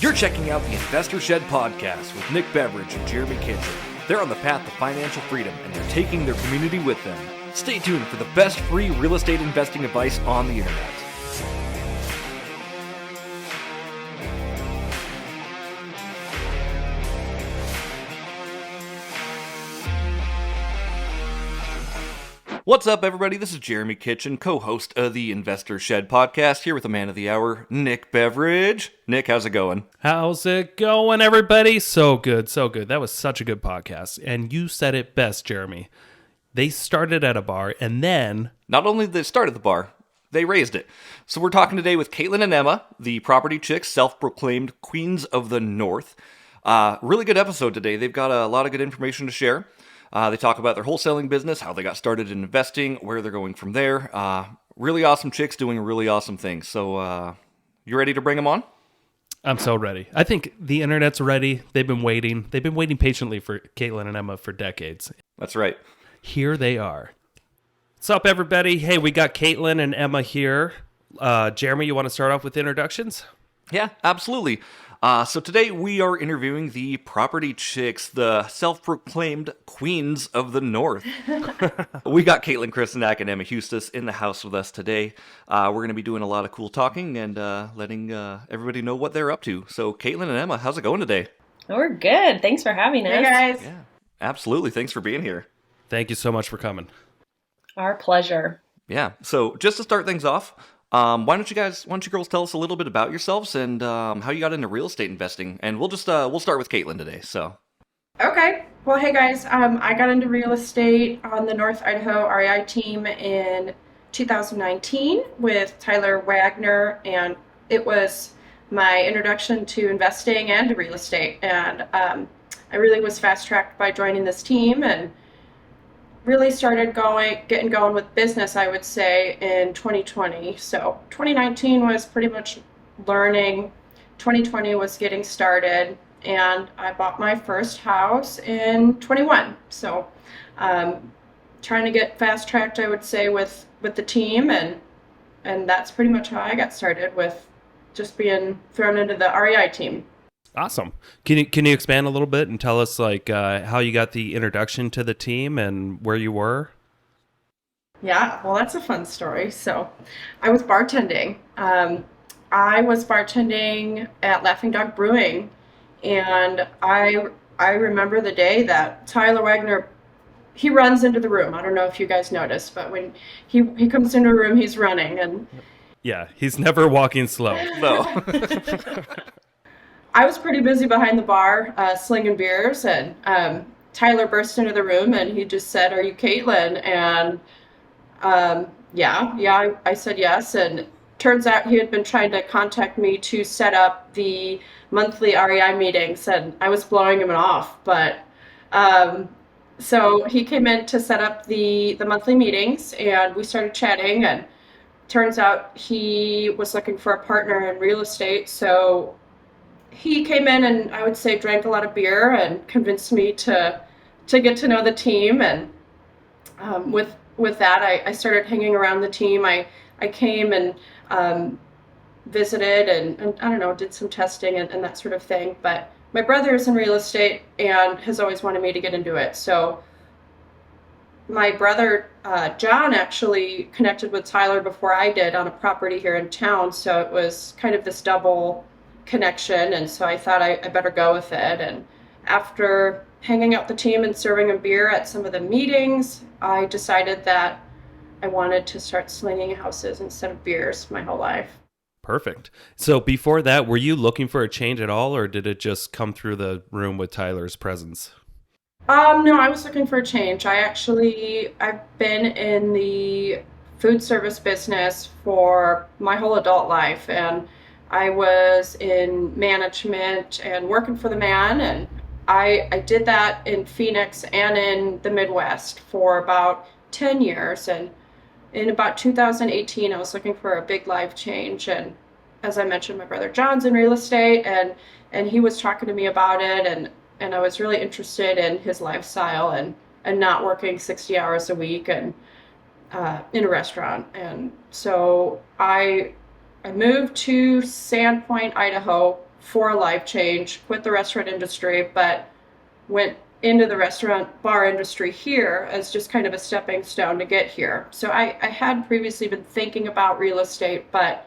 You're checking out the Investor Shed podcast with Nick Beveridge and Jeremy Kitchen. They're on the path to financial freedom and they're taking their community with them. Stay tuned for the best free real estate investing advice on the internet. What's up, everybody? This is Jeremy Kitchen, co-host of the Investor Shed podcast, here with the man of the hour, Nick Beveridge. Nick, how's it going? How's it going, everybody? So good, so good. That was such a good podcast. And you said it best, Jeremy. They started at a bar, and then... Not only did they start at the bar, they raised it. So we're talking today with Katlyn and Emma, the property chicks, self-proclaimed queens of the North. Really good episode today. They've got a lot of good information to share. They talk about their wholesaling business, how they got started in investing, where they're going from there. Really awesome chicks doing really awesome things. So you ready to bring them on? I'm so ready. I think the internet's ready. They've been waiting. They've been waiting patiently for Katlyn and Emma for decades. That's right. Here they are. What's up, everybody? Hey, we got Katlyn and Emma here. Jeremy, you want to start off with introductions? Yeah, absolutely. So today we are interviewing the property chicks, the self-proclaimed queens of the North. We got Katlyn Krystinak and Emma Hustis in the house with us today. We're going to be doing a lot of cool talking and letting everybody know what they're up to. So Katlyn and Emma, how's it going today? We're good. Thanks for having us. Hey, guys. Yeah, absolutely. Thanks for being here. Thank you so much for coming. Our pleasure. Yeah. So just to start things off, why don't you girls tell us a little bit about yourselves and how you got into real estate investing? And we'll start with Katlyn today. So. Okay. Well, hey guys. I got into real estate on the North Idaho REI team in 2019 with Tyler Wagner, and it was my introduction to investing and to real estate. And I really was fast-tracked by joining this team and really started getting going with business, I would say, in 2020. So 2019 was pretty much learning. 2020 was getting started, and I bought my first house in 21. So trying to get fast-tracked, I would say, with the team, and that's pretty much how I got started, with just being thrown into the REI team. Awesome. Can you expand a little bit and tell us how you got the introduction to the team and where you were? Yeah, well, that's a fun story. So I was bartending. I was bartending at Laughing Dog Brewing, and I remember the day that Tyler Wagner, he runs into the room. I don't know if you guys noticed, but when he comes into a room, he's running. And yeah, he's never walking slow. No. I was pretty busy behind the bar, slinging beers, and Tyler burst into the room and he just said, "Are you Katlyn?" And yeah, I said yes. And turns out he had been trying to contact me to set up the monthly REI meetings, and I was blowing him off. But so he came in to set up the monthly meetings, and we started chatting. And turns out he was looking for a partner in real estate, so he came in and I would say drank a lot of beer and convinced me to get to know the team. And with that, I started hanging around the team. I came and visited and I don't know, did some testing and that sort of thing. But my brother is in real estate and has always wanted me to get into it. So my brother, John, actually connected with Tyler before I did on a property here in town. So it was kind of this double connection, and so I thought I better go with it. And after hanging out with the team and serving them beer at some of the meetings, I decided that I wanted to start slinging houses instead of beers my whole life. Perfect. So before that, were you looking for a change at all, or did it just come through the room with Tyler's presence? No, I was looking for a change. I've been in the food service business for my whole adult life, and I was in management and working for the man, and I did that in Phoenix and in the Midwest for about 10 years. And in about 2018, I was looking for a big life change. And as I mentioned, my brother John's in real estate, and he was talking to me about it, and I was really interested in his lifestyle and not working 60 hours a week and in a restaurant. And so I I moved to Sandpoint, Idaho for a life change, quit the restaurant industry, but went into the restaurant bar industry here as just kind of a stepping stone to get here. So I had previously been thinking about real estate, but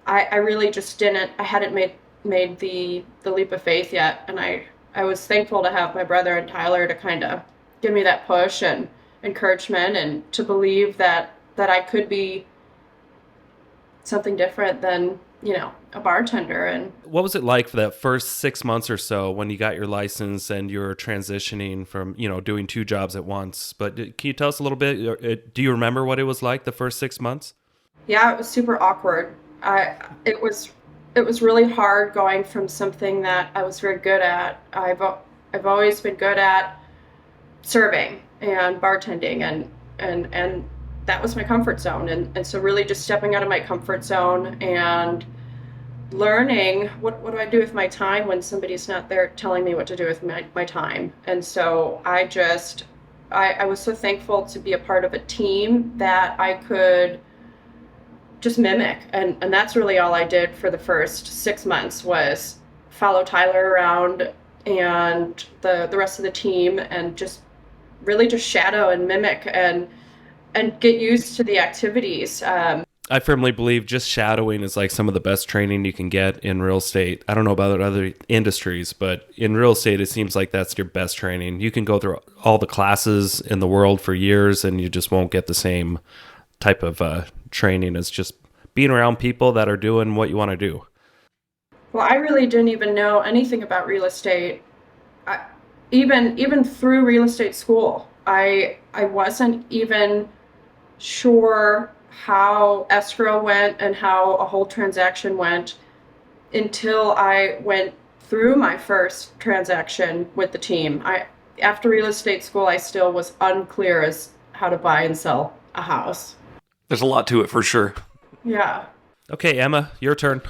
I really just didn't, I hadn't made the leap of faith yet. And I was thankful to have my brother and Tyler to kind of give me that push and encouragement and to believe that I could be something different than, a bartender. And What was it like for that first 6 months or so when you got your license and you were transitioning from, doing two jobs at once? But can you tell us a little bit? Do you remember what it was like the first 6 months? yeah, it was super awkward. It was really hard going from something that I was very good at. I've always been good at serving and bartending and that was my comfort zone. And so really just stepping out of my comfort zone and learning what do I do with my time when somebody's not there telling me what to do with my time. And so I was so thankful to be a part of a team that I could just mimic. And that's really all I did for the first 6 months was follow Tyler around and the rest of the team and just really just shadow and mimic and get used to the activities. I firmly believe just shadowing is like some of the best training you can get in real estate. I don't know about other industries, but in real estate, it seems like that's your best training. You can go through all the classes in the world for years and you just won't get the same type of training as just being around people that are doing what you want to do. Well, I really didn't even know anything about real estate. Even through real estate school, I wasn't even sure how escrow went and how a whole transaction went until I went through my first transaction with the team. After real estate school, I still was unclear as how to buy and sell a house. There's a lot to it for sure. Yeah. Okay, Emma, your turn.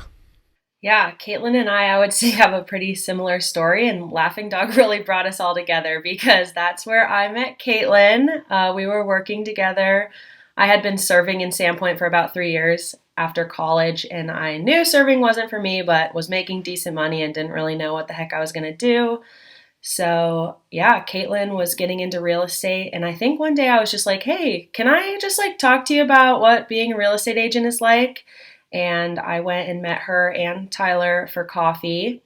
Yeah, Katlyn and I would say, have a pretty similar story, and Laughing Dog really brought us all together because that's where I met Katlyn. We were working together. I had been serving in Sandpoint for about 3 years after college, and I knew serving wasn't for me, but was making decent money and didn't really know what the heck I was going to do. So yeah, Katlyn was getting into real estate, and I think one day I was just like, hey, can I just talk to you about what being a real estate agent is like? And I went and met her and Tyler for coffee,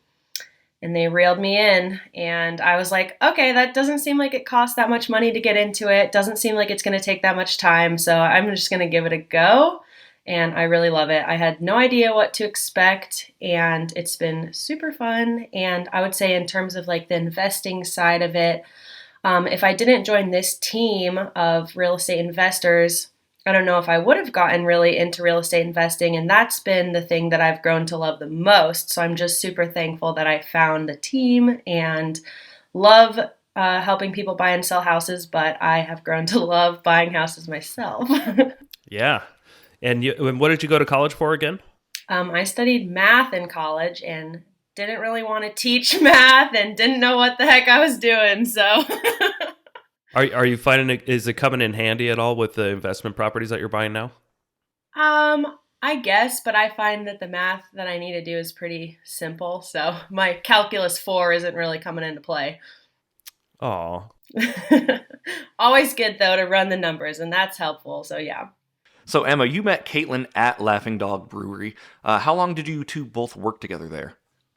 and they reeled me in. And I was like, okay, that doesn't seem like it costs that much money to get into it. Doesn't seem like it's going to take that much time. So I'm just going to give it a go. And I really love it. I had no idea what to expect, and it's been super fun. And I would say in terms of the investing side of it, if I didn't join this team of real estate investors, I don't know if I would have gotten really into real estate investing, and that's been the thing that I've grown to love the most. So I'm just super thankful that I found the team and love helping people buy and sell houses, but I have grown to love buying houses myself. Yeah. And what did you go to college for again? I studied math in college and didn't really want to teach math and didn't know what the heck I was doing, so... Are you finding is it coming in handy at all with the investment properties that you're buying now? I guess, but I find that the math that I need to do is pretty simple, so my calculus 4 isn't really coming into play. Oh. Always good though to run the numbers, and that's helpful, so yeah. So Emma, you met Katlyn at Laughing Dog Brewery. How long did you two both work together there?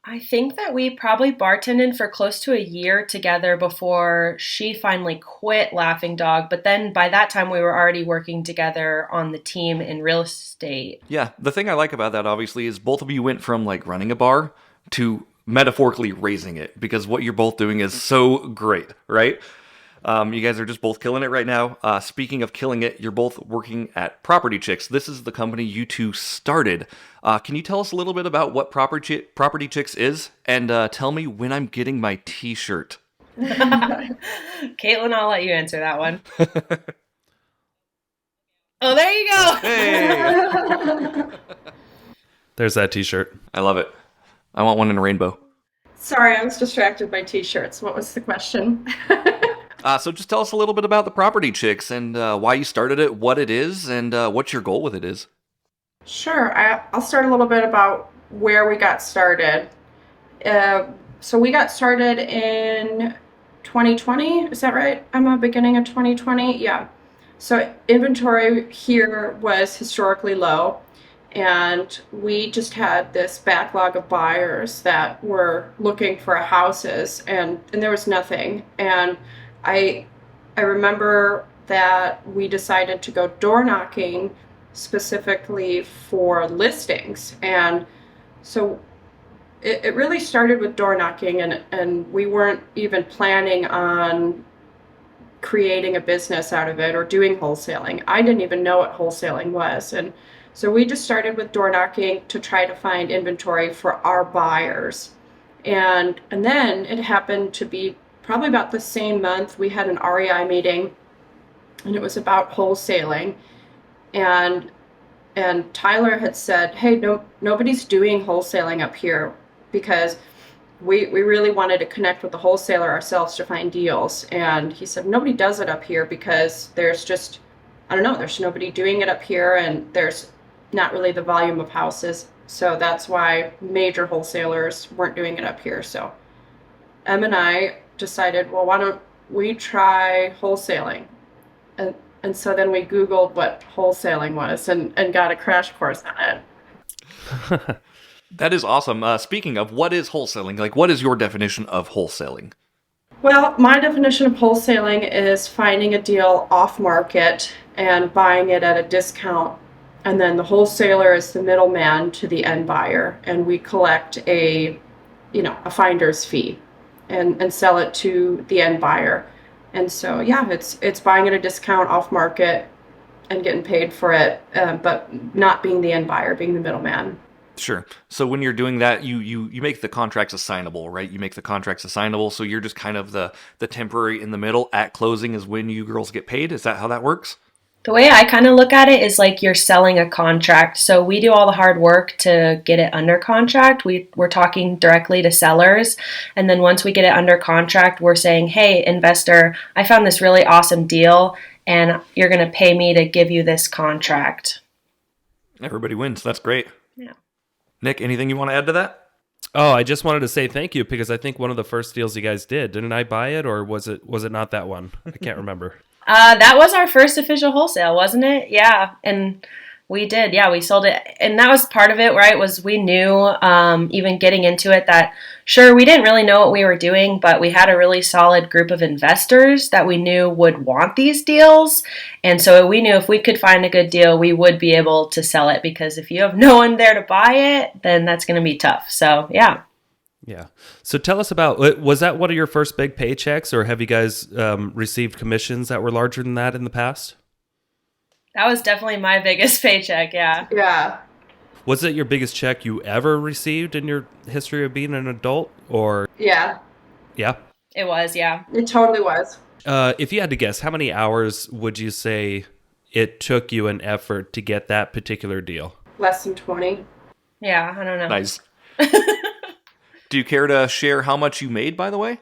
I think that we probably bartended for close to a year together before she finally quit Laughing Dog. But then by that time, we were already working together on the team in real estate. Yeah, the thing I like about that, obviously, is both of you went from running a bar to metaphorically raising it, because what you're both doing is so great, right? You guys are just both killing it right now. Speaking of killing it, you're both working at Property Chicks. This is the company you two started. Can you tell us a little bit about what Property Chicks is? And tell me when I'm getting my t-shirt. Katlyn, I'll let you answer that one. Oh, there you go. Hey! There's that t-shirt. I love it. I want one in a rainbow. Sorry, I was distracted by t-shirts. What was the question? So just tell us a little bit about the Property Chicks and why you started it, what it is, and what your goal with it is. Sure. I'll start a little bit about where we got started. Uh, so we got started in 2020. Is that right? Emma, beginning of 2020? Yeah. So inventory here was historically low, and we just had this backlog of buyers that were looking for houses, and there was nothing. And I I remember that we decided to go door knocking specifically for listings. And so it really started with door knocking, and we weren't even planning on creating a business out of it or doing wholesaling. I didn't even know what wholesaling was. And so we just started with door knocking to try to find inventory for our buyers. And then it happened to be probably about the same month we had an REI meeting, and it was about wholesaling. And and Tyler had said, "Hey, nobody's doing wholesaling up here because we really wanted to connect with the wholesaler ourselves to find deals." And he said, "Nobody does it up here because there's just, I don't know, there's nobody doing it up here, and there's not really the volume of houses. So that's why major wholesalers weren't doing it up here." So Em and I decided, well, why don't we try wholesaling? And so then we Googled what wholesaling was, and got a crash course on it. That is awesome. Speaking of, what is wholesaling? Like, what is your definition of wholesaling? Well, my definition of wholesaling is finding a deal off market and buying it at a discount. And then the wholesaler is the middleman to the end buyer, and we collect a finder's fee and sell it to the end buyer. And so, yeah, it's buying at a discount off market and getting paid for it, but not being the end buyer, being the middleman. Sure. So when you're doing that, you make the contracts assignable, right? You make the contracts assignable, so you're just kind of the temporary in the middle. At closing is when you girls get paid. Is that how that works? The way I kind of look at it is like you're selling a contract. So we do all the hard work to get it under contract. We're talking directly to sellers. And then once we get it under contract, we're saying, hey, investor, I found this really awesome deal, and you're going to pay me to give you this contract. Everybody wins. That's great. Yeah. Nick, anything you want to add to that? Oh, I just wanted to say thank you because I think one of the first deals you guys didn't I buy it, or was it not that one? I can't remember. That was our first official wholesale, wasn't it? Yeah, and we did. Yeah, we sold it, and that was part of it, right? Was we knew, even getting into it, that sure, we didn't really know what we were doing, but we had a really solid group of investors that we knew would want these deals, and so we knew if we could find a good deal, we would be able to sell it, because if you have no one there to buy it, then that's going to be tough. So yeah. Yeah. So tell us about, was that one of your first big paychecks, or have you guys received commissions that were larger than that in the past? That was definitely my biggest paycheck, yeah. Yeah. Was it your biggest check you ever received in your history of being an adult, or? Yeah, Yeah. It was, yeah. it totally was. If you had to guess, how many hours would you say it took you an effort to get that particular deal? Less than 20. Yeah, I don't know. Nice. Do you care to share how much you made, by the way?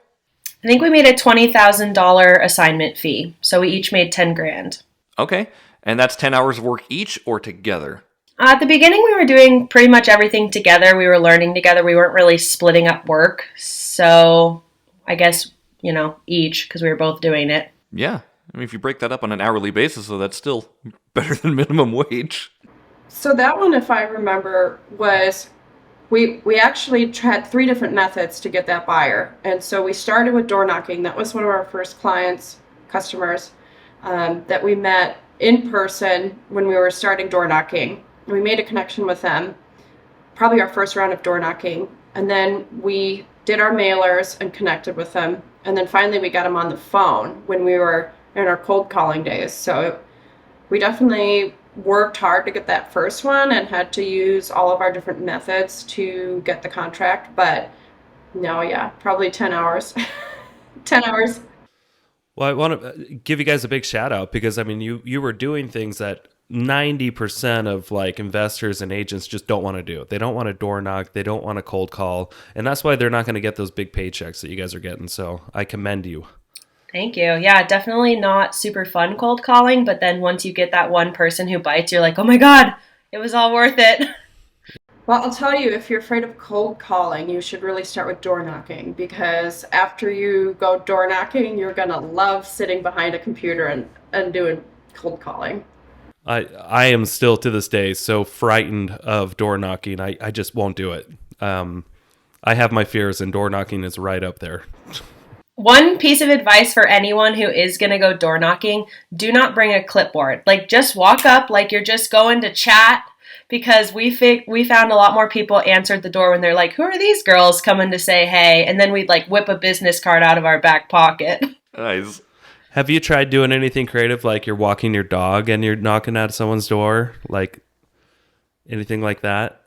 I think we made a $20,000 assignment fee, so we each made 10 grand. Okay. And that's 10 hours of work each or together? At the beginning, we were doing pretty much everything together. We were learning together. We weren't really splitting up work. So I guess, each, because we were both doing it. Yeah. I mean, if you break that up on an hourly basis, so that's still better than minimum wage. So that one, if I remember, was we actually had three different methods to get that buyer. And so we started with door knocking. That was one of our first customers, that we met in person when we were starting door knocking. We made a connection with them, probably our first round of door knocking. And then we did our mailers and connected with them. And then finally we got them on the phone when we were in our cold calling days. So we definitely worked hard to get that first one and had to use all of our different methods to get the contract. But no, yeah, probably 10 hours. 10 hours. Well, I want to give you guys a big shout out because, I mean, you were doing things that 90% of like investors and agents just don't want to do. They don't want to door knock. They don't want to cold call. And that's why they're not going to get those big paychecks that you guys are getting. So I commend you. Thank you. Yeah, definitely not super fun cold calling, but then once you get that one person who bites, you're like, oh my God, It was all worth it. Well, I'll tell you, if you're afraid of cold calling, you should really start with door knocking because after you go door knocking, you're gonna love sitting behind a computer and doing cold calling. I am still to this day so frightened of door knocking. I just won't do it. I have my fears, and door knocking is right up there. One piece of advice for anyone who is going to go door knocking, do not bring a clipboard. Like, just walk up like you're just going to chat, because we found a lot more people answered the door when they're like, who are these girls coming to say hey? And then we'd like whip a business card out of our back pocket. Nice. Have you tried doing anything creative, like you're walking your dog and you're knocking at someone's door? Like anything like that?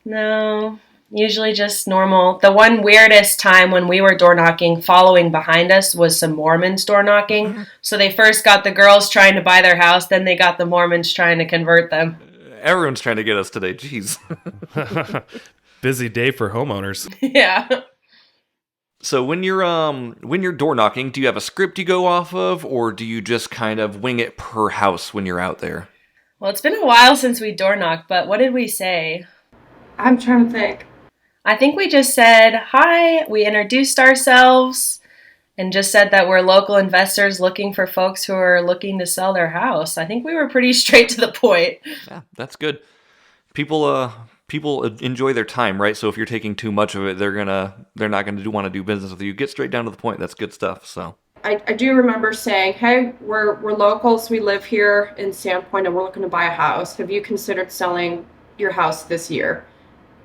No, usually just normal. The one weirdest time when we were door knocking, following behind us, was some Mormons door knocking. So they first got the girls trying to buy their house, then they got the Mormons trying to convert them. Everyone's trying to get us today. Jeez. Busy day for homeowners. Yeah. So when you're door knocking, do you have a script you go off of, or do you just kind of wing it per house when you're out there? Well, it's been a while since we door knocked, but what did we say? I'm trying to think. I think we just said hi, we introduced ourselves, and just said that we're local investors looking for folks who are looking to sell their house. I think we were pretty straight to the point. Yeah, that's good. People enjoy their time, right? So if you're taking too much of it, they're not gonna want to do business with you. Get straight down to the point. That's good stuff. So I do remember saying, hey, we're locals. We live here in Sandpoint and we're looking to buy a house. Have you considered selling your house this year?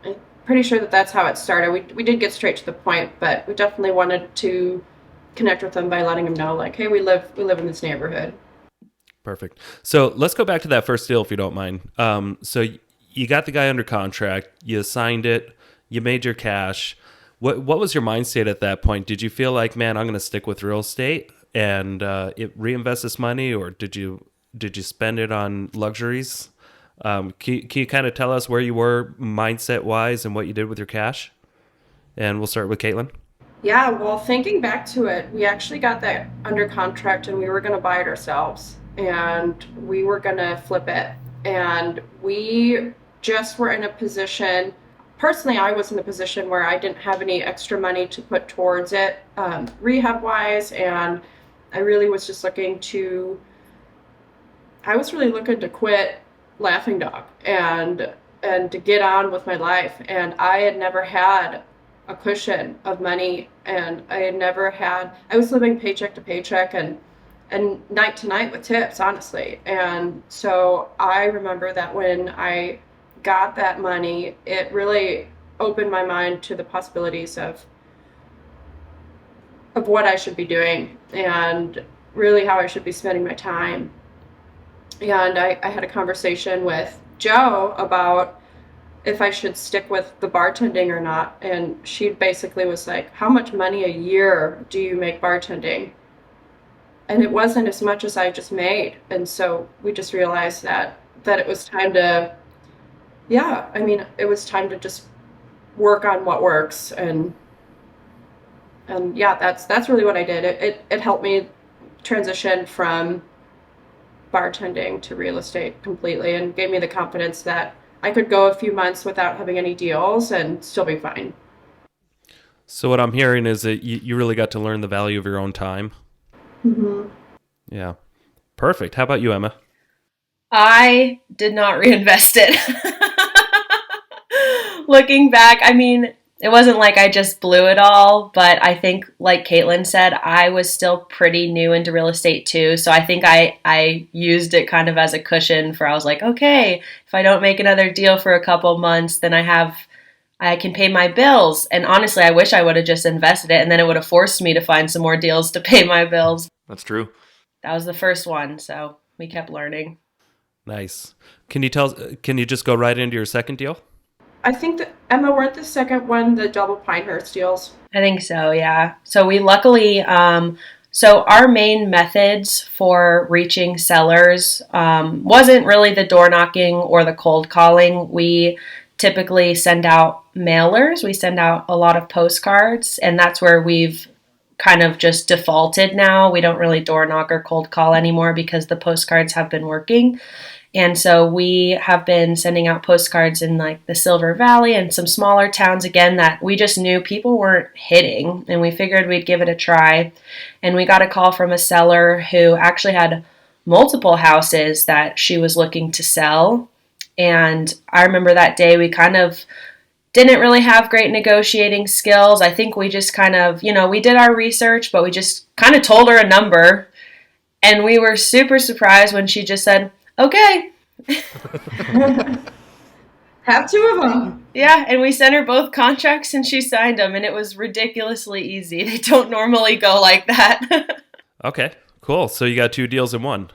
I'm pretty sure that's how it started. We did get straight to the point, but we definitely wanted to connect with them by letting them know, like, hey, we live in this neighborhood. Perfect. So let's go back to that first deal, if you don't mind. So you got the guy under contract, you signed it, you made your cash. What was your mind state at that point? Did you feel like, man, I'm going to stick with real estate and reinvest this money, or did you spend it on luxuries? Can you kind of tell us where you were mindset wise and what you did with your cash? And we'll start with Katlyn. Yeah, well, thinking back to it, we actually got that under contract and we were going to buy it ourselves and we were going to flip it. And we just were in a position, personally, I was in a position where I didn't have any extra money to put towards it, rehab wise. And I really was just looking to quit Laughing Dog and to get on with my life. And I had never had a cushion of money, and I was living paycheck to paycheck and night to night with tips, honestly. And so I remember that when I got that money, it really opened my mind to the possibilities of what I should be doing and really how I should be spending my time. And I had a conversation with Joe about if I should stick with the bartending or not. And she basically was like, how much money a year do you make bartending? And it wasn't as much as I just made. And so we just realized that it was time to, it was time to just work on what works. And yeah, that's really what I did. It helped me transition from bartending to real estate completely and gave me the confidence that I could go a few months without having any deals and still be fine. So what I'm hearing is that you really got to learn the value of your own time. Mm-hmm. Yeah. Perfect. How about you, Emma? I did not reinvest it. Looking back, I mean, it wasn't like I just blew it all, but I think, like Katlyn said, I was still pretty new into real estate too. So I think I used it kind of as a cushion I was like, okay, if I don't make another deal for a couple months, then I can pay my bills. And honestly, I wish I would have just invested it, and then it would have forced me to find some more deals to pay my bills. That's true. That was the first one, so we kept learning. Nice. Can you just go right into your second deal? I think that, Emma, weren't the second one the double Pinehurst deals? I think so, yeah. So we luckily, so our main methods for reaching sellers wasn't really the door knocking or the cold calling. We typically send out mailers. We send out a lot of postcards, and that's where we've kind of just defaulted now. We don't really door knock or cold call anymore because the postcards have been working. And so we have been sending out postcards in like the Silver Valley and some smaller towns again that we just knew people weren't hitting, and we figured we'd give it a try. And we got a call from a seller who actually had multiple houses that she was looking to sell. And I remember that day we kind of didn't really have great negotiating skills. I think we just kind of, we did our research, but we just kind of told her a number. And we were super surprised when she just said, okay. Have two of them. Yeah, and we sent her both contracts and she signed them, and it was ridiculously easy. They don't normally go like that. Okay, cool. So you got 2 deals in one.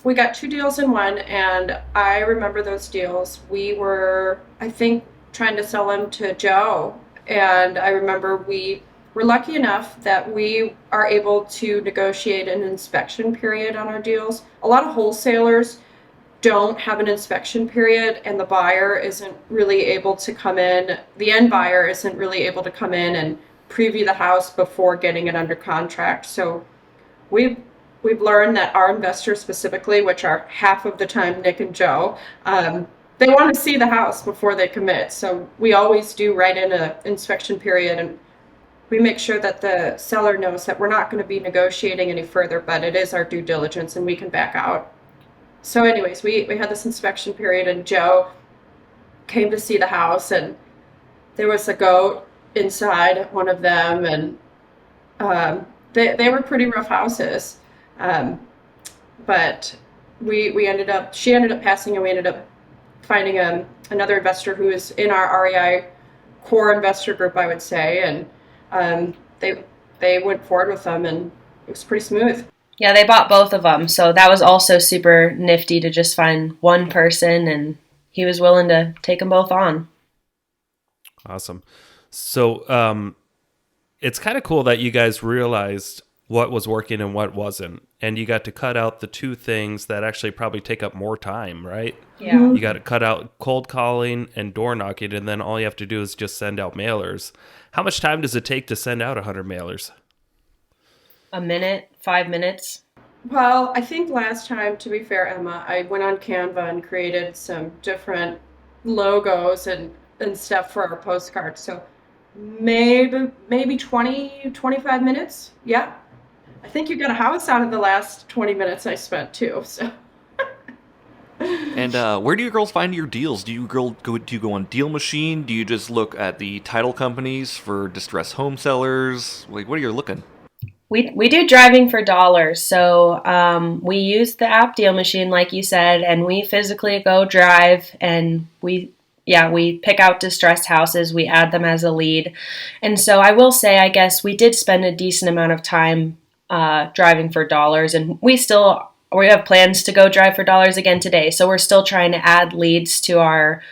We got 2 deals in one, and I remember those deals. We were, I think, trying to sell them to Joe, and I remember we were lucky enough that we are able to negotiate an inspection period on our deals. A lot of wholesalers don't have an inspection period, and the buyer isn't really able to come in. The end buyer isn't really able to come in and preview the house before getting it under contract. So we've learned that our investors specifically, which are half of the time Nick and Joe, they want to see the house before they commit. So we always do write in an inspection period, and we make sure that the seller knows that we're not going to be negotiating any further, but it is our due diligence and we can back out. So anyways, we had this inspection period, and Joe came to see the house, and there was a goat inside one of them, and they were pretty rough houses. But she ended up passing, and we ended up finding another investor who is in our REI core investor group, I would say, and they went forward with them, and it was pretty smooth. Yeah, they bought both of them, so that was also super nifty to just find one person, and he was willing to take them both on. Awesome. So it's kind of cool that you guys realized what was working and what wasn't, and you got to cut out the 2 things that actually probably take up more time, right? Yeah. You got to cut out cold calling and door knocking, and then all you have to do is just send out mailers. How much time does it take to send out 100 mailers? A minute, 5 minutes. Well, I think last time, to be fair, Emma, I went on Canva and created some different logos and stuff for our postcards. So maybe 20, 25 minutes. Yeah. I think you got a house out of the last 20 minutes I spent too. So. And where do you girls find your deals? Do you go on Deal Machine? Do you just look at the title companies for distressed home sellers? Like, what are you looking? We do driving for dollars. So we use the app Deal Machine, like you said, and we physically go drive, and we pick out distressed houses. We add them as a lead. And so I will say, I guess we did spend a decent amount of time driving for dollars, and we have plans to go drive for dollars again today. So we're still trying to add leads to our,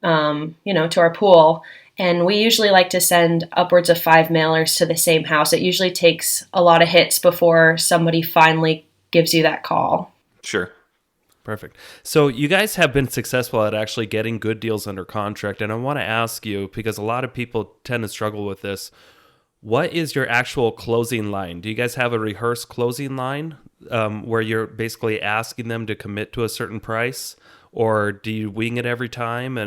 to our pool. And we usually like to send upwards of 5 mailers to the same house. It usually takes a lot of hits before somebody finally gives you that call. Sure. Perfect. So you guys have been successful at actually getting good deals under contract. And I want to ask you, because a lot of people tend to struggle with this, what is your actual closing line? Do you guys have a rehearsed closing line where you're basically asking them to commit to a certain price? Or do you wing it every time?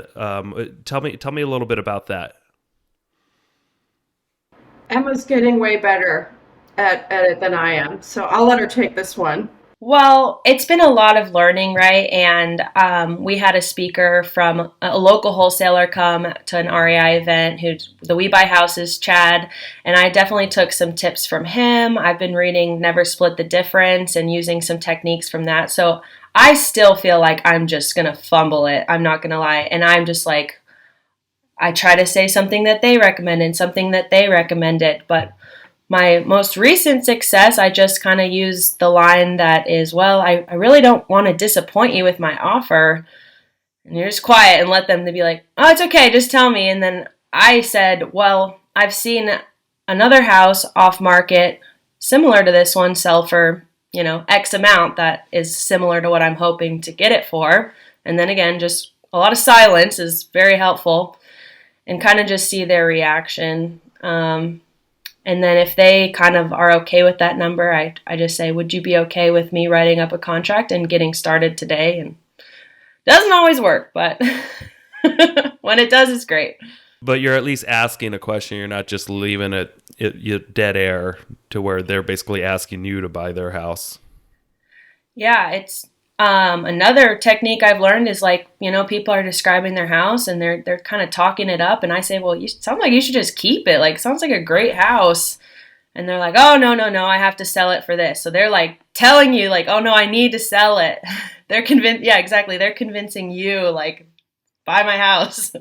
Tell me a little bit about that. Emma's getting way better at it than I am, so I'll let her take this one. Well, it's been a lot of learning, right? And we had a speaker from a local wholesaler come to an REI event, who's the We Buy Houses, Chad, and I definitely took some tips from him. I've been reading Never Split the Difference and using some techniques from that. So I still feel like I'm just going to fumble it. I'm not going to lie. And I'm just like, I try to say something that they recommended, something that they recommended, but my most recent success, I just kind of used the line that is, well, I really don't want to disappoint you with my offer. And you're just quiet and let them to be like, oh, it's okay, just tell me. And then I said, well, I've seen another house off market similar to this one sell for, X amount that is similar to what I'm hoping to get it for. And then again, just a lot of silence is very helpful, and kind of just see their reaction. And then if they kind of are okay with that number, I just say, would you be okay with me writing up a contract and getting started today? And Doesn't always work, but when it does, it's great. But you're at least asking a question. You're not just leaving it dead air to where they're basically asking you to buy their house. Yeah, it's another technique I've learned is like, people are describing their house and they're kind of talking it up, and I say, well, you sound like you should just keep it. Like, sounds like a great house. And they're like, oh, no, I have to sell it for this. So they're like telling you like, oh no, I need to sell it. They're convinced. Yeah, exactly. They're convincing you like, buy my house.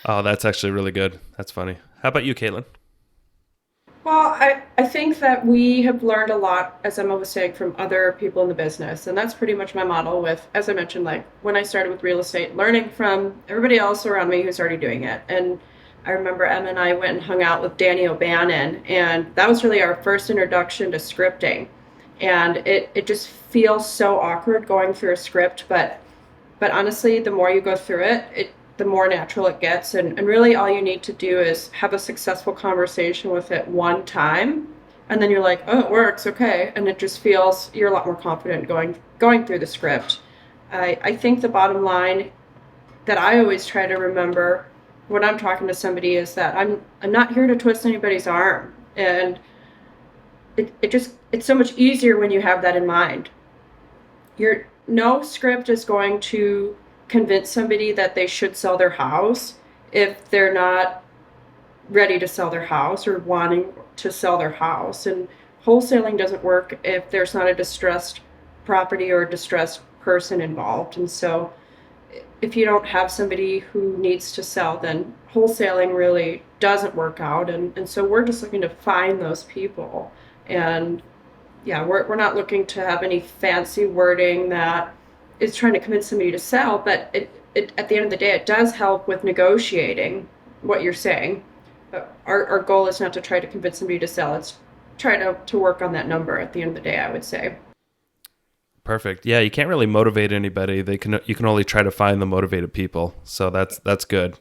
Oh, that's actually really good. That's funny. How about you, Katlyn? Well, I think that we have learned a lot, as Emma was saying, from other people in the business. And that's pretty much my model with, as I mentioned, like when I started with real estate, learning from everybody else around me who's already doing it. And I remember Emma and I went and hung out with Danny O'Bannon, and that was really our first introduction to scripting. And it just feels so awkward going through a script, but honestly, the more you go through it, the more natural it gets. And really all you need to do is have a successful conversation with it one time. And then you're like, oh, it works. Okay. And it just feels, you're a lot more confident going through the script. I think the bottom line that I always try to remember when I'm talking to somebody is that I'm not here to twist anybody's arm. And it's so much easier when you have that in mind. No script is going to convince somebody that they should sell their house if they're not ready to sell their house or wanting to sell their house. And wholesaling doesn't work if there's not a distressed property or a distressed person involved. And so if you don't have somebody who needs to sell, then wholesaling really doesn't work out. And so we're just looking to find those people. And yeah, we're not looking to have any fancy wording that is trying to convince somebody to sell, but it at the end of the day, it does help with negotiating what you're saying. But our goal is not to try to convince somebody to sell. It's try to work on that number at the end of the day, I would say. Perfect. Yeah, you can't really motivate anybody. You can only try to find the motivated people. So that's good.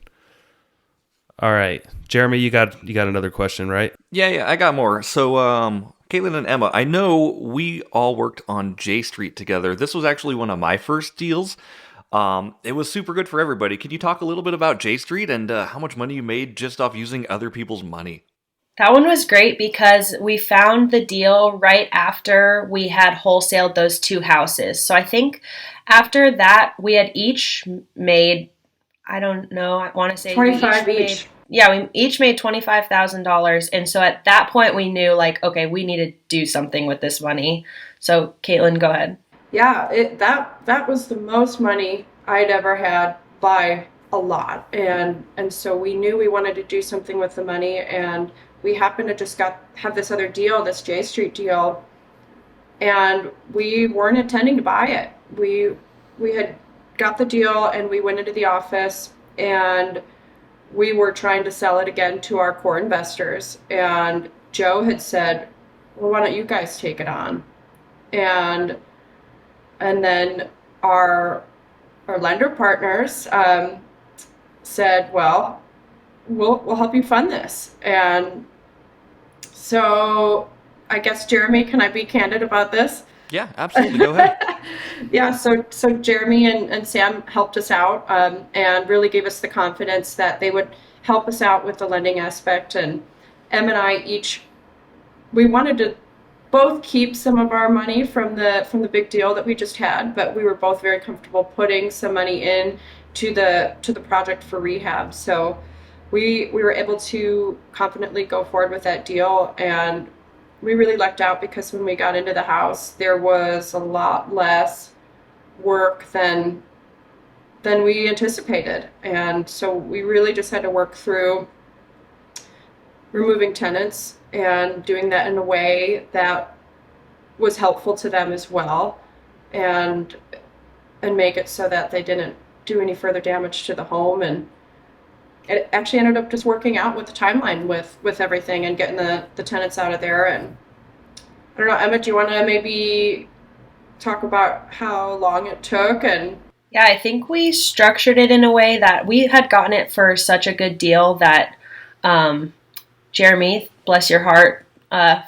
All right, Jeremy, you got another question, right? Yeah, I got more. So, Katlyn and Emma, I know we all worked on J Street together. This was actually one of my first deals. It was super good for everybody. Can you talk a little bit about J Street and how much money you made just off using other people's money? That one was great because we found the deal right after we had wholesaled those two houses. So I think after that, we had each made, I don't know, I want to say 25 each. We each made $25,000. And so at that point, we knew like, okay, we need to do something with this money. So Katlyn, go ahead. Yeah, that was the most money I'd ever had by a lot. And so we knew we wanted to do something with the money, and we happened to just have this other deal, this J Street deal, and we weren't intending to buy it. We had got the deal and we went into the office and we were trying to sell it again to our core investors. And Joe had said, well, why don't you guys take it on? And then our lender partners said, well, we'll help you fund this. And so I guess, Jeremy, can I be candid about this? Yeah, absolutely. Go ahead. Yeah, so Jeremy and Sam helped us out and really gave us the confidence that they would help us out with the lending aspect. And Em and I we wanted to both keep some of our money from the big deal that we just had, but we were both very comfortable putting some money in to the project for rehab. So we were able to confidently go forward with that deal, and we really lucked out because when we got into the house, there was a lot less work than we anticipated. And so we really just had to work through removing tenants and doing that in a way that was helpful to them as well, and make it so that they didn't do any further damage to the home. And it actually ended up just working out with the timeline with everything and getting the tenants out of there. And I don't know, Emma, do you want to maybe talk about how long it took? And yeah, I think we structured it in a way that we had gotten it for such a good deal that Jeremy, bless your heart,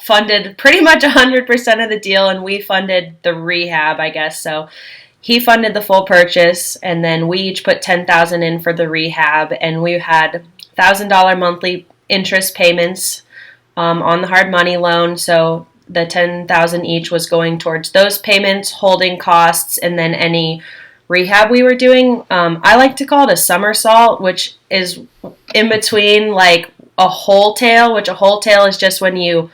funded pretty much 100% of the deal, and we funded the rehab, I guess. So he funded the full purchase, and then we each put $10,000 in for the rehab, and we had $1,000 monthly interest payments on the hard money loan. So the $10,000 each was going towards those payments, holding costs, and then any rehab we were doing. I like to call it a somersault, which is in between like a wholesale, which a wholesale is just when you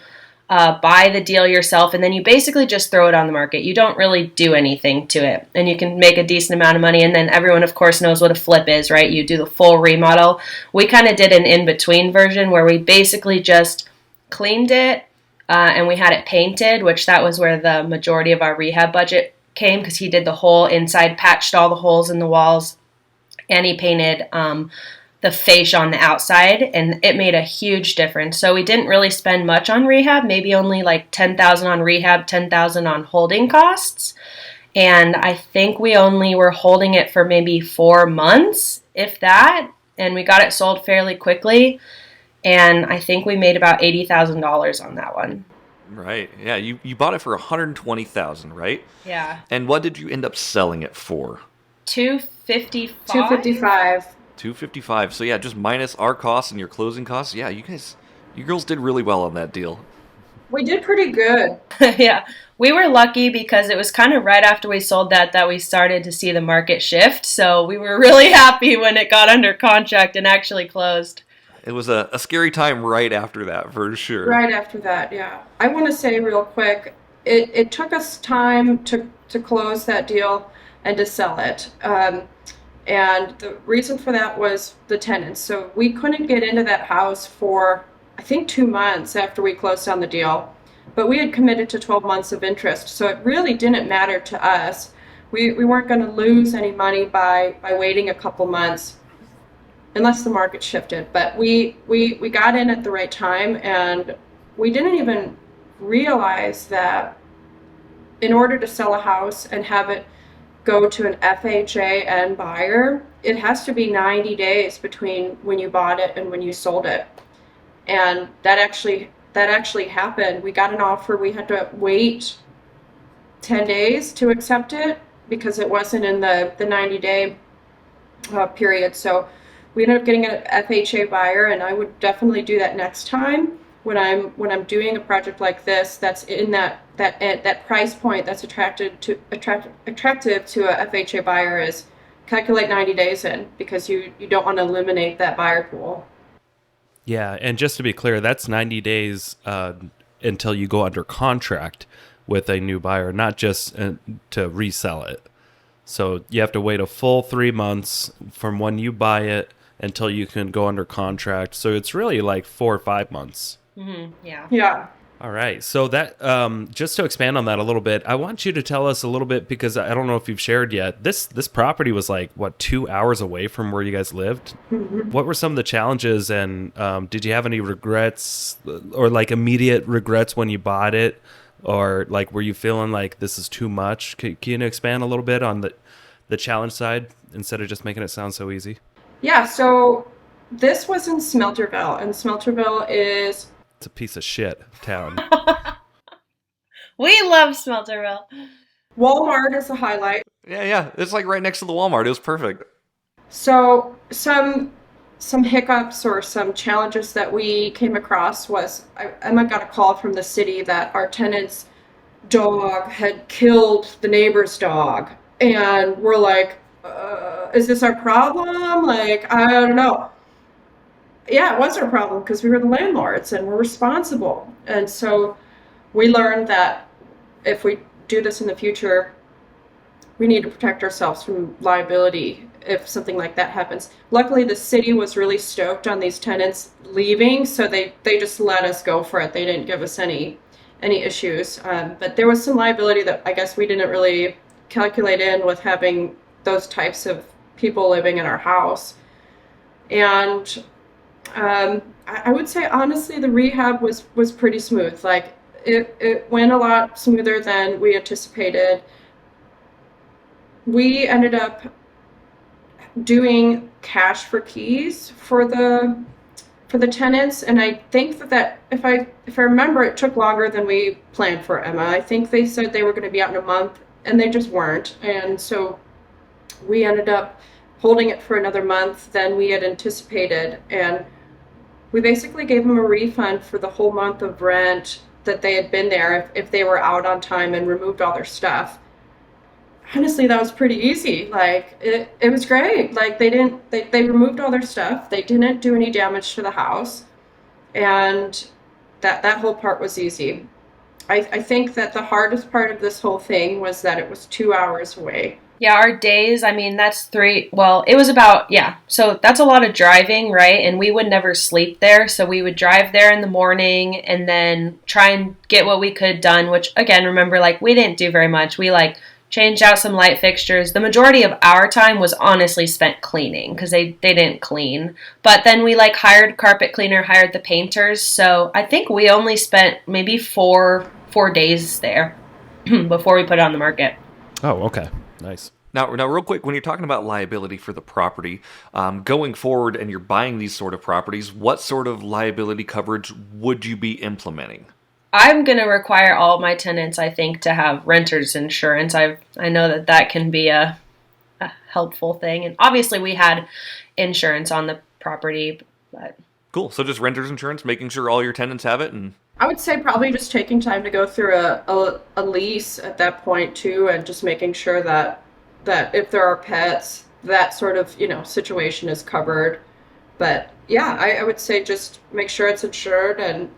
buy the deal yourself and then you basically just throw it on the market. You don't really do anything to it, and you can make a decent amount of money. And then everyone, of course, knows what a flip is, right? You do the full remodel. We kind of did an in-between version where we basically just cleaned it and we had it painted, which that was where the majority of our rehab budget came, because he did the whole inside, patched all the holes in the walls, and he painted the fascia on the outside, and it made a huge difference. So we didn't really spend much on rehab, maybe only like $10,000 on rehab, $10,000 on holding costs. And I think we only were holding it for maybe 4 months, if that, and we got it sold fairly quickly. And I think we made about $80,000 on that one. Right. Yeah, you bought it for $120,000, right? Yeah. And what did you end up selling it for? $255. $255. So yeah, just minus our costs and your closing costs. Yeah, you girls did really well on that deal. We did pretty good. Yeah. We were lucky because it was kind of right after we sold that we started to see the market shift. So we were really happy when it got under contract and actually closed. It was a scary time right after that, for sure. Right after that, yeah. I want to say real quick, it took us time to close that deal and to sell it. And the reason for that was the tenants. So we couldn't get into that house for, I think, 2 months after we closed on the deal. But we had committed to 12 months of interest. So it really didn't matter to us. We weren't going to lose any money by waiting a couple months, unless the market shifted. But we got in at the right time, and we didn't even realize that in order to sell a house and have it go to an FHA and buyer, it has to be 90 days between when you bought it and when you sold it. And that actually happened. We got an offer. We had to wait 10 days to accept it because it wasn't in the 90-day period. So we ended up getting an FHA buyer, and I would definitely do that next time when I'm doing a project like this that's in that price point that's attractive to a FHA buyer, is calculate 90 days in, because you don't want to eliminate that buyer pool. Yeah, and just to be clear, that's 90 days until you go under contract with a new buyer, not just to resell it. So you have to wait a full 3 months from when you buy it until you can go under contract. So it's really like 4 or 5 months. Mm-hmm. Yeah. Yeah. All right. So that just to expand on that a little bit, I want you to tell us a little bit, because I don't know if you've shared yet. This property was like, what, 2 hours away from where you guys lived? Mm-hmm. What were some of the challenges, and did you have any regrets, or like immediate regrets when you bought it? Or like, were you feeling like this is too much? Can you expand a little bit on the challenge side instead of just making it sound so easy? Yeah, so this was in Smelterville, and Smelterville is... It's a piece of shit town. We love Smelterville. Walmart is a highlight. Yeah. It's like right next to the Walmart. It was perfect. So some hiccups or some challenges that we came across was Emma got a call from the city that our tenant's dog had killed the neighbor's dog. And we're like, is this our problem? Like, I don't know. Yeah, it was our problem because we were the landlords and we're responsible. And so we learned that if we do this in the future, we need to protect ourselves from liability if something like that happens. Luckily, the city was really stoked on these tenants leaving, so they just let us go for it. They didn't give us any issues. But there was some liability that I guess we didn't really calculate in with having those types of people living in our house. And I would say, honestly, the rehab was pretty smooth. Like, it went a lot smoother than we anticipated. We ended up doing cash for keys for the tenants, and I think that if I remember, it took longer than we planned for Emma. I think they said they were going to be out in a month. and they just weren't. And so we ended up holding it for another month than we had anticipated, and we basically gave them a refund for the whole month of rent that they had been there if they were out on time and removed all their stuff. Honestly, that was pretty easy. Like it was great. Like they removed all their stuff. They didn't do any damage to the house, and that whole part was easy. I think that the hardest part of this whole thing was that it was 2 hours away. Yeah, our days, I mean, that's three. Well, it was about, yeah. So that's a lot of driving, right? And we would never sleep there. So we would drive there in the morning and then try and get what we could done, which, again, remember, like, we didn't do very much. We, like, changed out some light fixtures. The majority of our time was honestly spent cleaning because they didn't clean. But then we, like, hired carpet cleaner, hired the painters. So I think we only spent maybe four days there before we put it on the market. Oh, okay. Nice. Now, real quick, when you're talking about liability for the property, going forward and you're buying these sort of properties, what sort of liability coverage would you be implementing? I'm going to require all my tenants, I think, to have renter's insurance. I know that can be a helpful thing. And obviously we had insurance on the property. But Cool. So just renter's insurance, making sure all your tenants have it, and I would say probably just taking time to go through a lease at that point too, and just making sure that if there are pets, that sort of situation is covered. But yeah, I would say just make sure it's insured, and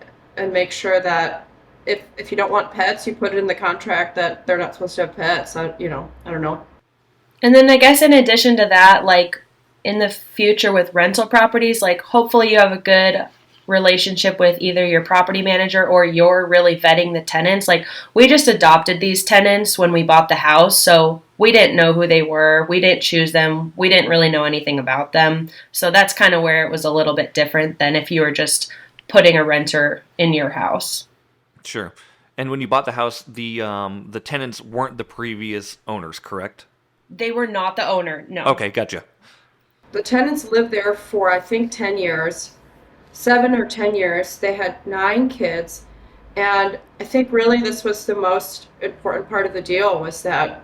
make sure that if you don't want pets, you put it in the contract that they're not supposed to have pets. I don't know. And then I guess in addition to that, like in the future with rental properties, like hopefully you have a good relationship with either your property manager or you're really vetting the tenants. Like we just adopted these tenants when we bought the house, so we didn't know who they were. We didn't choose them. We didn't really know anything about them. So that's kind of where it was a little bit different than if you were just putting a renter in your house. sure. And when you bought the house, the tenants weren't the previous owners, correct? They were not the owner, no. Okay, gotcha. The tenants lived there for I think 10 years. 7 or 10 years. They had 9 kids. And I think really this was the most important part of the deal, was that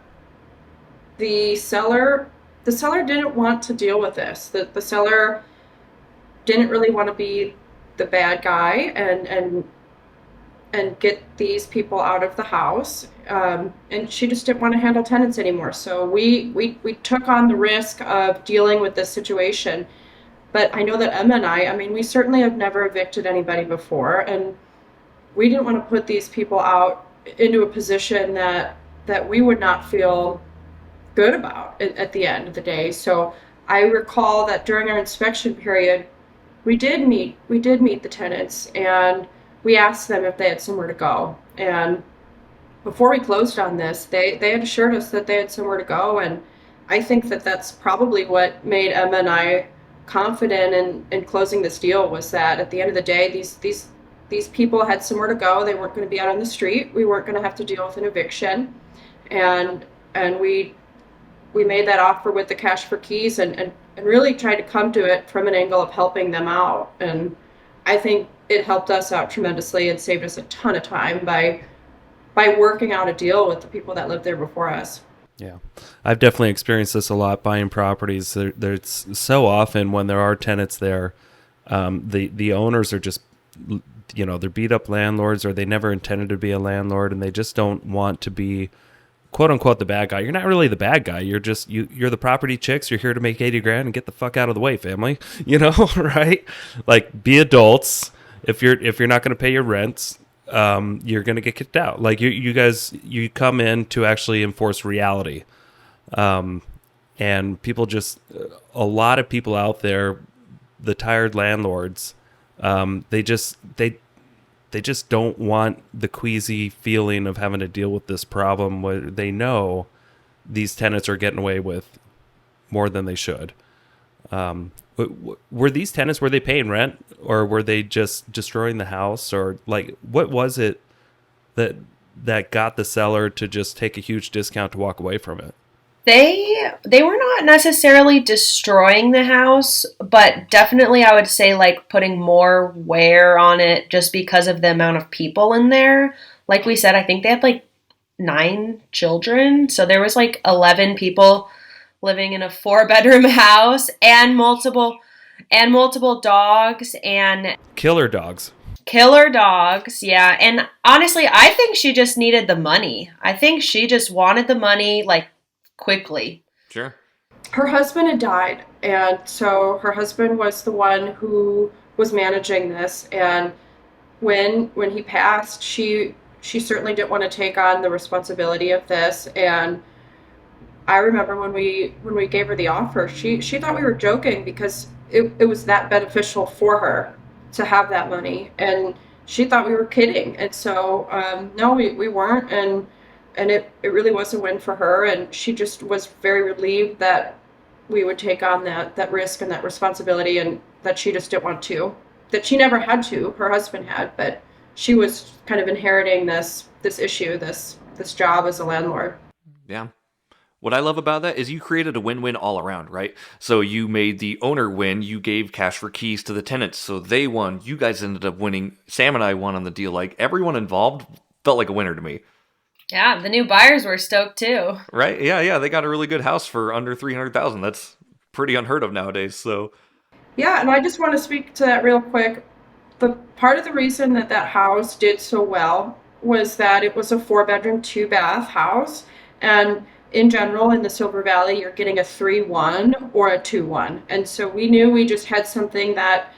the seller didn't want to deal with this. The seller didn't really want to be the bad guy and get these people out of the house. And she just didn't want to handle tenants anymore. So we took on the risk of dealing with this situation. But I know that Emma and I mean, we certainly have never evicted anybody before, and we didn't want to put these people out into a position that we would not feel good about at the end of the day. So I recall that during our inspection period, we did meet the tenants, and we asked them if they had somewhere to go. And before we closed on this, they had assured us that they had somewhere to go, and I think that that's probably what made Emma and I confident in closing this deal, was that at the end of the day, these people had somewhere to go. They weren't going to be out on the street. We weren't going to have to deal with an eviction, and we made that offer with the cash for keys, and really tried to come to it from an angle of helping them out. And I think it helped us out tremendously and saved us a ton of time by working out a deal with the people that lived there before us. Yeah, I've definitely experienced this a lot buying properties. There's so often when there are tenants there, the owners are just, they're beat up landlords, or they never intended to be a landlord, and they just don't want to be, quote unquote, the bad guy. You're not really the bad guy. You're just you're the property chicks. You're here to make 80 grand and get the fuck out of the way, family. Right? Like, be adults. If you're not going to pay your rents, you're going to get kicked out. Like you guys, you come in to actually enforce reality. And people a lot of people out there, the tired landlords, they just don't want the queasy feeling of having to deal with this problem where they know these tenants are getting away with more than they should. Were these tenants, were they paying rent, or were they just destroying the house, or like what was it that got the seller to just take a huge discount to walk away from it? They were not necessarily destroying the house, but definitely I would say like putting more wear on it just because of the amount of people in there. Like we said, I think they had like 9 children. So there was like 11 people living in a 4-bedroom house and multiple dogs and Killer dogs. killer dogs. Yeah. And honestly, I think she just needed the money. I think she just wanted the money like quickly. Sure. Her husband had died, and so her husband was the one who was managing this. And when he passed, she certainly didn't want to take on the responsibility of this. And I remember when we gave her the offer, she thought we were joking because it was that beneficial for her to have that money, and she thought we were kidding. And so no, we weren't, and it really was a win for her, and she just was very relieved that we would take on that risk and that responsibility, and that she just didn't want to. That she never had to, her husband had, but she was kind of inheriting this issue, this job as a landlord. Yeah. What I love about that is you created a win-win all around, right? So you made the owner win. You gave cash for keys to the tenants, so they won. You guys ended up winning. Sam and I won on the deal. Like, everyone involved felt like a winner to me. Yeah, the new buyers were stoked too. Right? Yeah. They got a really good house for under $300,000. That's pretty unheard of nowadays. So Yeah, and I just want to speak to that real quick. The part of the reason that house did so well was that it was a 4-bedroom, 2-bath house, and in general in the Silver Valley, you're getting a 3-1 or a 2-1, and so we knew we just had something that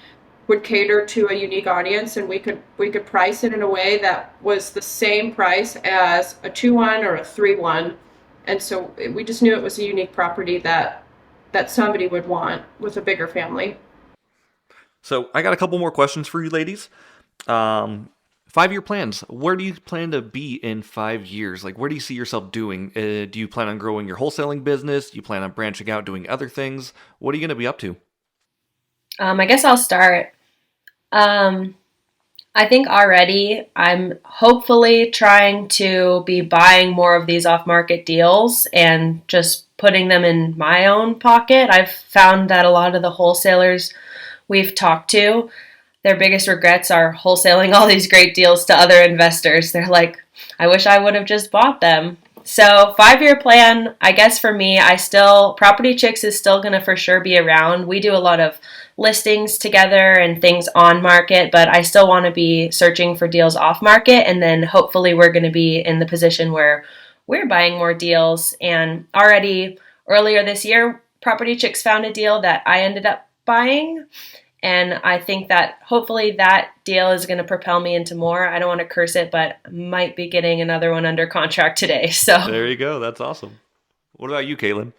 would cater to a unique audience, and we could price it in a way that was the same price as a 2-1 or a 3-1, and so we just knew it was a unique property that somebody would want with a bigger family. So I got a couple more questions for you ladies. 5-year plans. Where do you plan to be in 5 years? Like, where do you see yourself doing? Do you plan on growing your wholesaling business? Do you plan on branching out, doing other things? What are you going to be up to? I guess I'll start. I think already I'm hopefully trying to be buying more of these off-market deals and just putting them in my own pocket. I've found that a lot of the wholesalers we've talked to, their biggest regrets are wholesaling all these great deals to other investors. They're like, I wish I would have just bought them. So 5-year plan, I guess for me, Property Chicks is still going to for sure be around. We do a lot of listings together and things on market, but I still want to be searching for deals off market. And then hopefully we're going to be in the position where we're buying more deals. And already earlier this year, Property Chicks found a deal that I ended up buying. And I think that hopefully that deal is going to propel me into more. I don't want to curse it, but might be getting another one under contract today. So there you go. That's awesome. What about you, Katlyn?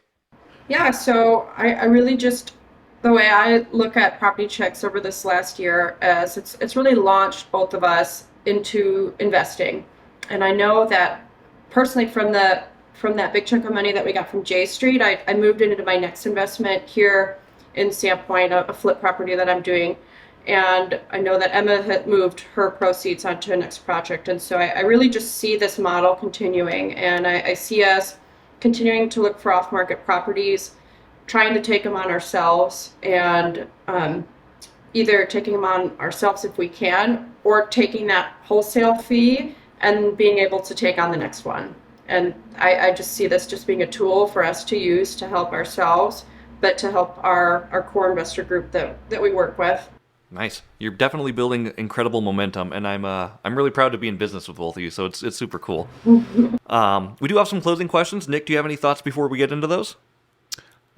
Yeah, so I really just, the way I look at Property Checks over this last year is it's really launched both of us into investing. And I know that personally from that big chunk of money that we got from J Street, I moved into my next investment here in Sandpoint, a flip property that I'm doing. And I know that Emma had moved her proceeds onto a next project. And so I really just see this model continuing. And I see us continuing to look for off-market properties, trying to take them on ourselves, and either taking them on ourselves if we can, or taking that wholesale fee and being able to take on the next one. And I just see this just being a tool for us to use to help ourselves, but to help our core investor group that we work with. Nice. You're definitely building incredible momentum, and I'm really proud to be in business with both of you. So it's super cool. We do have some closing questions. Nick, do you have any thoughts before we get into those?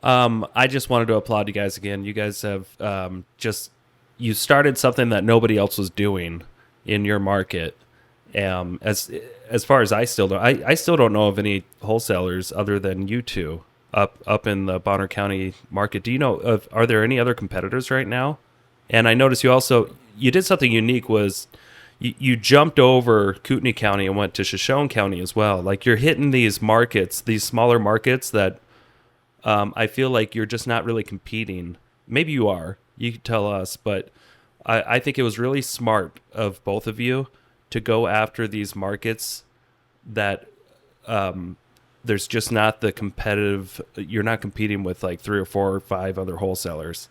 I just wanted to applaud you guys again. You guys have you started something that nobody else was doing in your market. As far as I still don't know of any wholesalers other than you two up in the Bonner County market. Do you know are there any other competitors right now? And I noticed you did something unique, was you jumped over Kootenai County and went to Shoshone County as well. Like, you're hitting these markets, these smaller markets that I feel like you're just not really competing. Maybe you are. You can tell us, but I think it was really smart of both of you to go after these markets that there's just not the competitive. You're not competing with like 3 or 4 or 5 other wholesalers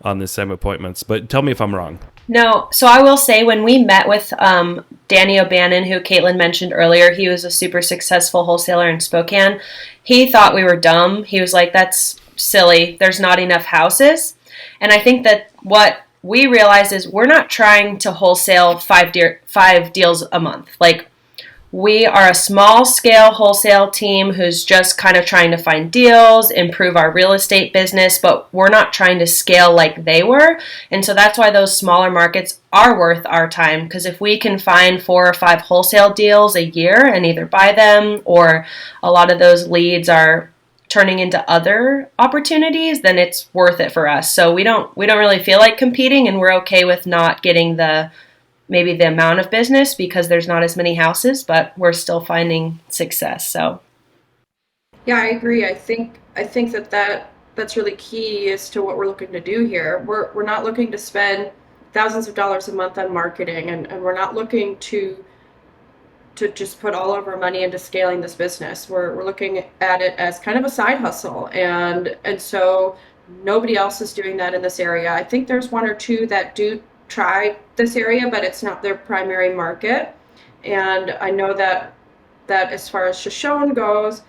on the same appointments. But tell me if I'm wrong. No, so I will say when we met with Danny O'Bannon, who Katlyn mentioned earlier, he was a super successful wholesaler in Spokane. He thought we were dumb. He was like, that's silly. There's not enough houses. And I think that what we realized is we're not trying to wholesale five deals a month. Like, we are a small scale wholesale team who's just kind of trying to find deals, improve our real estate business, but we're not trying to scale like they were. And so that's why those smaller markets are worth our time, because if we can find 4 or 5 wholesale deals a year and either buy them, or a lot of those leads are turning into other opportunities, then it's worth it for us. So we don't really feel like competing, and we're okay with not getting maybe the amount of business because there's not as many houses, but we're still finding success. So Yeah, I agree. I think that's really key as to what we're looking to do here. We're not looking to spend thousands of dollars a month on marketing, and we're not looking to just put all of our money into scaling this business. We're looking at it as kind of a side hustle, and so nobody else is doing that in this area. I think there's 1 or 2 that do try this area, but it's not their primary market. And I know that as far as Shoshone goes,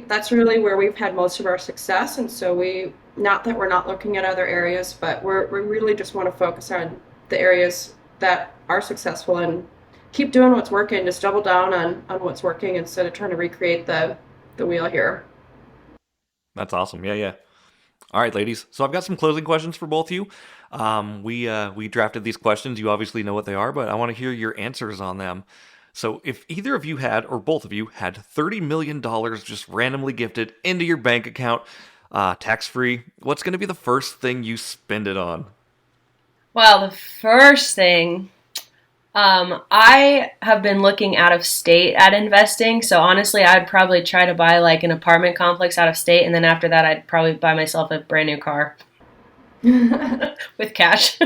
that's really where we've had most of our success. And so not that we're not looking at other areas, but we really just want to focus on the areas that are successful and keep doing what's working. Just double down on what's working instead of trying to recreate the wheel here. That's awesome. Yeah. All right, ladies. So I've got some closing questions for both of you. We drafted these questions. You obviously know what they are, but I want to hear your answers on them. So if either of you had, or both of you had $30 million just randomly gifted into your bank account, tax-free, what's going to be the first thing you spend it on? Well, the first thing, I have been looking out of state at investing. So honestly, I'd probably try to buy like an apartment complex out of state. And then after that, I'd probably buy myself a brand new car with cash.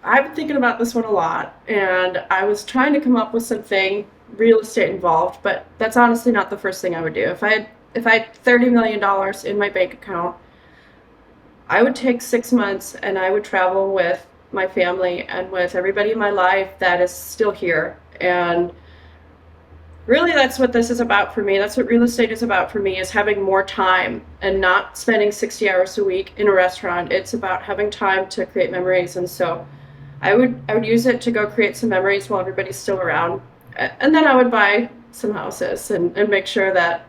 I've been thinking about this one a lot, and I was trying to come up with something real estate involved, but that's honestly not the first thing I would do. If I had $30 million in my bank account, I would take 6 months and I would travel with my family and with everybody in my life that is still here. And really, that's what this is about for me. That's what real estate is about for me, is having more time and not spending 60 hours a week in a restaurant. It's about having time to create memories. And so I would use it to go create some memories while everybody's still around. And then I would buy some houses and make sure that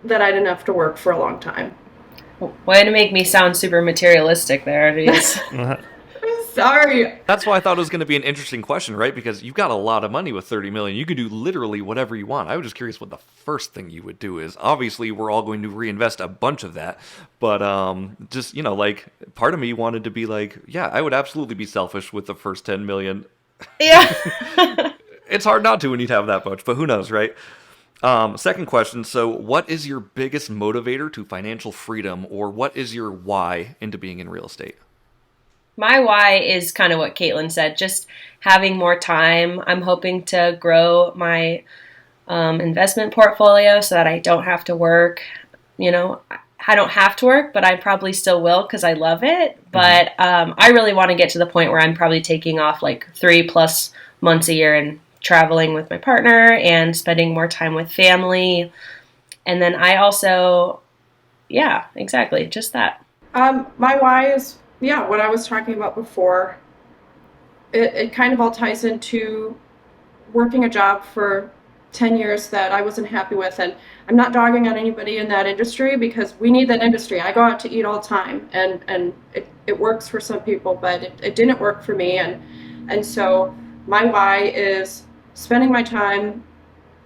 I didn't have to work for a long time. Way to make me sound super materialistic there. Jeez. Sorry. That's why I thought it was going to be an interesting question, right? Because you've got a lot of money with $30 million. You could do literally whatever you want. I was just curious what the first thing you would do is. Obviously, we're all going to reinvest a bunch of that, but just, like, part of me wanted to be like, yeah, I would absolutely be selfish with the first 10 million. Yeah. It's hard not to when you have that much, but who knows, right? Second question. So what is your biggest motivator to financial freedom, or what is your why into being in real estate? My why is kind of what Katlyn said, just having more time. I'm hoping to grow my investment portfolio so that I don't have to work. I don't have to work, but I probably still will because I love it. But I really want to get to the point where I'm probably taking off like 3+ months a year and traveling with my partner and spending more time with family. And then I also, yeah, exactly, just that. My why is, what I was talking about before. It kind of all ties into working a job for 10 years that I wasn't happy with. And I'm not dogging on anybody in that industry because we need that industry. I go out to eat all the time, and it works for some people, but it didn't work for me. And so my why is spending my time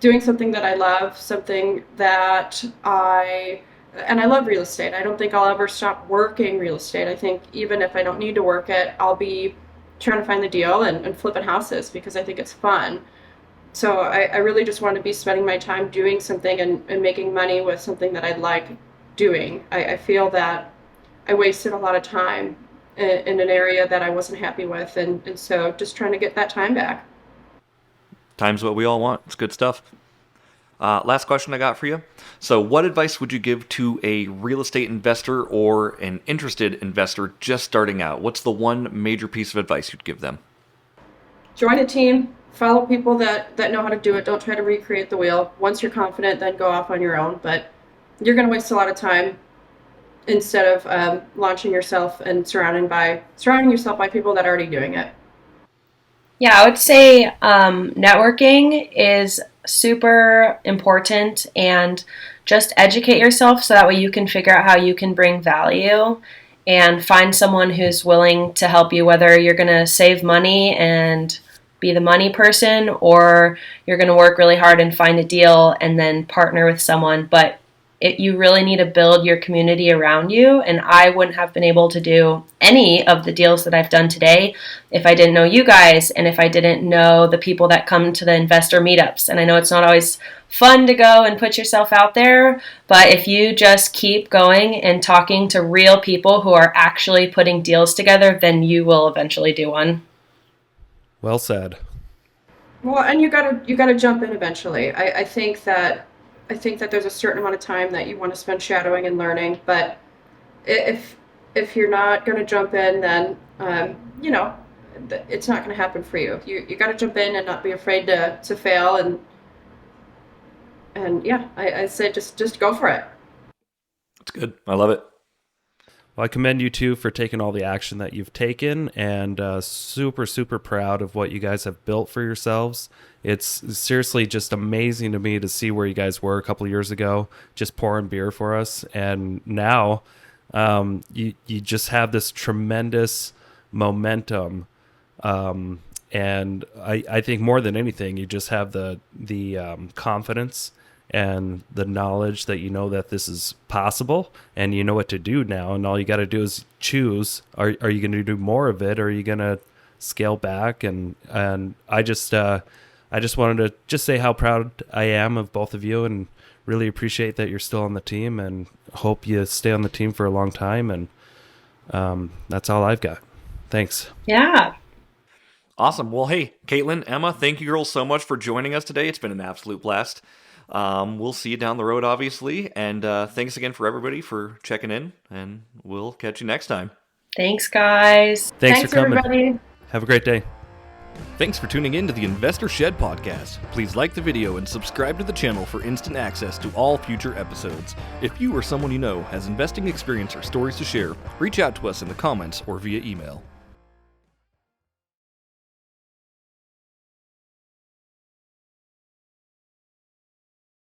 doing something that I love, something that and I love real estate. I don't think I'll ever stop working real estate. I think even if I don't need to work it, I'll be trying to find the deal and flipping houses because I think it's fun. So I really just want to be spending my time doing something and making money with something that I like doing. I feel that I wasted a lot of time in an area that I wasn't happy with, and so just trying to get that time back. Time's what we all want. It's good stuff. Last question I got for you. So what advice would you give to a real estate investor or an interested investor just starting out? What's the one major piece of advice you'd give them? Join a team, follow people that know how to do it. Don't try to recreate the wheel. Once you're confident, then go off on your own. But you're going to waste a lot of time instead of launching yourself and surrounding yourself by people that are already doing it. Yeah, I would say networking is super important, and just educate yourself so that way you can figure out how you can bring value and find someone who's willing to help you, whether you're going to save money and be the money person, or you're going to work really hard and find a deal and then partner with someone. But you really need to build your community around you, and I wouldn't have been able to do any of the deals that I've done today if I didn't know you guys and if I didn't know the people that come to the investor meetups. And I know it's not always fun to go and put yourself out there, but if you just keep going and talking to real people who are actually putting deals together, then you will eventually do one. Well said. Well, and you gotta jump in eventually. I think that there's a certain amount of time that you want to spend shadowing and learning, but if you're not going to jump in, then it's not going to happen for you. You got to jump in and not be afraid to fail, and yeah, I say just go for it. That's good. I love it. Well, I commend you two for taking all the action that you've taken, and super, super proud of what you guys have built for yourselves. It's seriously just amazing to me to see where you guys were a couple of years ago, just pouring beer for us. And now you just have this tremendous momentum. And I think more than anything, you just have the confidence and the knowledge that you know that this is possible and you know what to do now. And all you got to do is choose. Are you going to do more of it, or are you going to scale back? And I just wanted to just say how proud I am of both of you, and really appreciate that you're still on the team, and hope you stay on the team for a long time. And that's all I've got. Thanks. Yeah. Awesome. Well, hey, Katlyn, Emma, thank you girls so much for joining us today. It's been an absolute blast. We'll see you down the road, obviously. And thanks again for everybody for checking in, and we'll catch you next time. Thanks, guys. Thanks for coming. Everybody. Have a great day. Thanks for tuning in to the Investor Shed podcast. Please like the video and subscribe to the channel for instant access to all future episodes. If you or someone you know has investing experience or stories to share, reach out to us in the comments or via email.